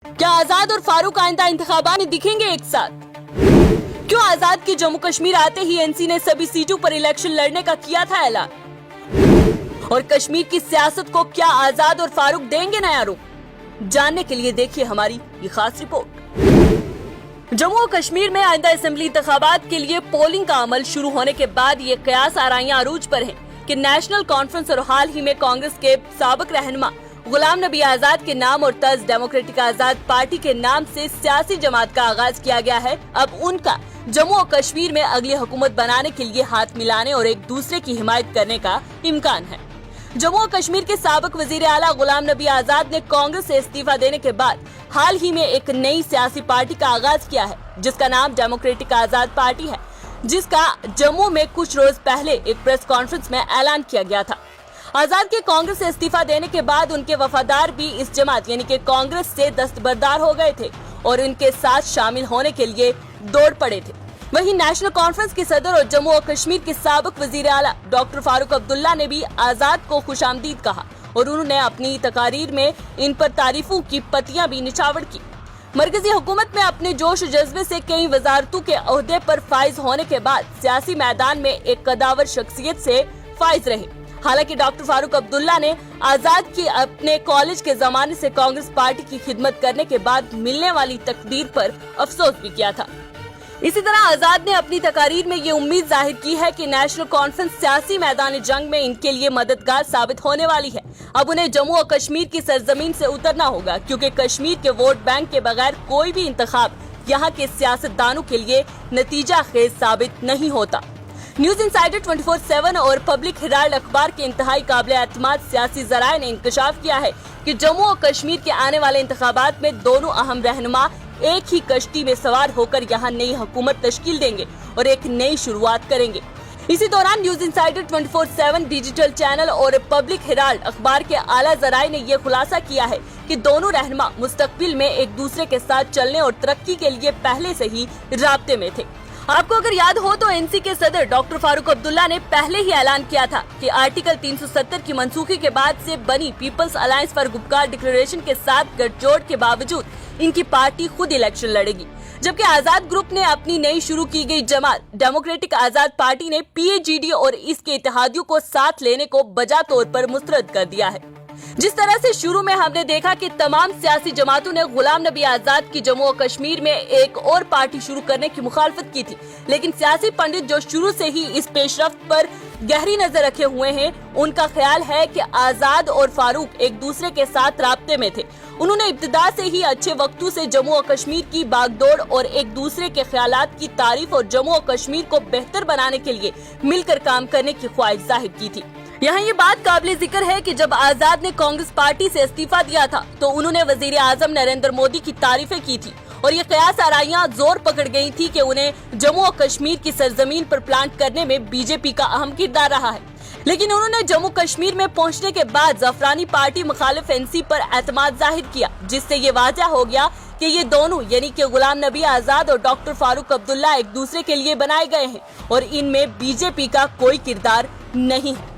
क्या आजाद और फारूक आइंदा इंतखाबात में दिखेंगे एक साथ? क्यों आजाद के जम्मू कश्मीर आते ही एनसी ने सभी सीटों पर इलेक्शन लड़ने का किया था ऐलान? और कश्मीर की सियासत को क्या आजाद और फारूक देंगे नया रूप? जानने के लिए देखिए हमारी ये खास रिपोर्ट। जम्मू और कश्मीर में आइंदा असेंबली इंतखाबात के लिए पोलिंग का अमल शुरू होने के बाद ये कयास आराइयां अरूज पर हैं कि नेशनल कॉन्फ्रेंस और हाल ही में कांग्रेस के साबिक रहनुमा गुलाम नबी आजाद के नाम और तर्ज डेमोक्रेटिक आजाद पार्टी के नाम से सियासी जमात का आगाज किया गया है। अब उनका जम्मू और कश्मीर में अगली हुकूमत बनाने के लिए हाथ मिलाने और एक दूसरे की हिमायत करने का इम्कान है। जम्मू और कश्मीर के साबिक वजीर आला गुलाम नबी आजाद ने कांग्रेस से इस्तीफा देने के बाद हाल ही में एक नई सियासी पार्टी का आगाज किया है, जिसका नाम डेमोक्रेटिक आजाद पार्टी है, जिसका जम्मू में कुछ रोज पहले एक प्रेस कॉन्फ्रेंस में ऐलान किया गया था। आजाद के कांग्रेस से इस्तीफा देने के बाद उनके वफादार भी इस जमात यानी कि कांग्रेस से दस्तबरदार हो गए थे और उनके साथ शामिल होने के लिए दौड़ पड़े थे। वहीं नेशनल कॉन्फ्रेंस के सदर और जम्मू और कश्मीर के साबिक वजीर आला डॉक्टर फारूक अब्दुल्ला ने भी आजाद को खुशामदीद कहा और उन्होंने अपनी तकारीर में इन पर तारीफों की पत्तियां भी निछावर की। मरकजी हुकूमत में अपने जोश जज्बे से कई वजारतों के ओहदे पर फाइज होने के बाद सियासी मैदान में एक कदावर शख्सियत से फाइज रहे। हालांकि डॉक्टर फारूक अब्दुल्ला ने आजाद की अपने कॉलेज के जमाने से कांग्रेस पार्टी की खिदमत करने के बाद मिलने वाली तकदीर पर अफसोस भी किया था। इसी तरह आजाद ने अपनी तकारीर में ये उम्मीद जाहिर की है कि नेशनल कॉन्फ्रेंस सियासी मैदान जंग में इनके लिए मददगार साबित होने वाली है। अब उन्हें जम्मू और कश्मीर की सरजमीन से उतरना होगा, क्योंकि कश्मीर के वोट बैंक के बगैर कोई भी इंतखाब यहाँ के सियासतदानों के लिए नतीजा खेज साबित नहीं होता। न्यूज इंसाइडर 24/7 और पब्लिक हेराल्ड अखबार के इंतहाई काबिल एतमाद सियासी जराये ने इंकशाफ किया है कि जम्मू और कश्मीर के आने वाले इंतखाबात में दोनों अहम रहनुमा एक ही कश्ती में सवार होकर यहाँ नई हुकूमत तश्कील देंगे और एक नई शुरुआत करेंगे। इसी दौरान न्यूज इंसाइडर 24/7 डिजिटल चैनल और पब्लिक हेराल्ड अखबार के आला जराये ने यह खुलासा किया है कि दोनों रहनुमा मुस्तकबिल में एक दूसरे के साथ चलने और तरक्की के लिए पहले से ही राब्ते में थे। आपको अगर याद हो तो एनसी के सदर डॉक्टर फारूक अब्दुल्ला ने पहले ही ऐलान किया था कि आर्टिकल 370 की मनसूखी के बाद से बनी Peoples Alliance for Gupkar Declaration के साथ गठजोड़ के बावजूद इनकी पार्टी खुद इलेक्शन लड़ेगी, जबकि आजाद ग्रुप ने अपनी नई शुरू की गई जमात डेमोक्रेटिक आजाद पार्टी ने पीएजीडी और इसके इत्तेहादियों को साथ लेने को बजा तौर पर मुस्तरद कर दिया है। जिस तरह से शुरू में हमने देखा कि तमाम सियासी जमातों ने गुलाम नबी आजाद की जम्मू और कश्मीर में एक और पार्टी शुरू करने की मुखालफत की थी, लेकिन सियासी पंडित जो शुरू से ही इस पेशरफ्त पर गहरी नजर रखे हुए हैं, उनका ख्याल है कि आजाद और फारूक एक दूसरे के साथ राब्ते में थे। उन्होंने इब्तिदा से ही अच्छे वक्तों से जम्मू और कश्मीर की बागडोर और एक दूसरे के ख्यालात की तारीफ और जम्मू और कश्मीर को बेहतर बनाने के लिए मिलकर काम करने की ख्वाहिश जाहिर की थी। यहाँ ये बात काबिल जिक्र है कि जब आजाद ने कांग्रेस पार्टी से इस्तीफा दिया था तो उन्होंने वजीर आजम नरेंद्र मोदी की तारीफें की थी और ये कयास आराइयां जोर पकड़ गई थी कि उन्हें जम्मू और कश्मीर की सरजमीन पर प्लांट करने में बीजेपी का अहम किरदार रहा है। लेकिन उन्होंने जम्मू कश्मीर में पहुंचने के बाद जफरानी पार्टी मुखालिफ एनसी पर एतमाद जाहिर किया, जिससे ये वाज़ह हो गया कि ये दोनों यानी कि गुलाम नबी आजाद और डॉक्टर फारूक अब्दुल्ला एक दूसरे के लिए बनाए गए हैं और इनमें बीजेपी का कोई किरदार नहीं है।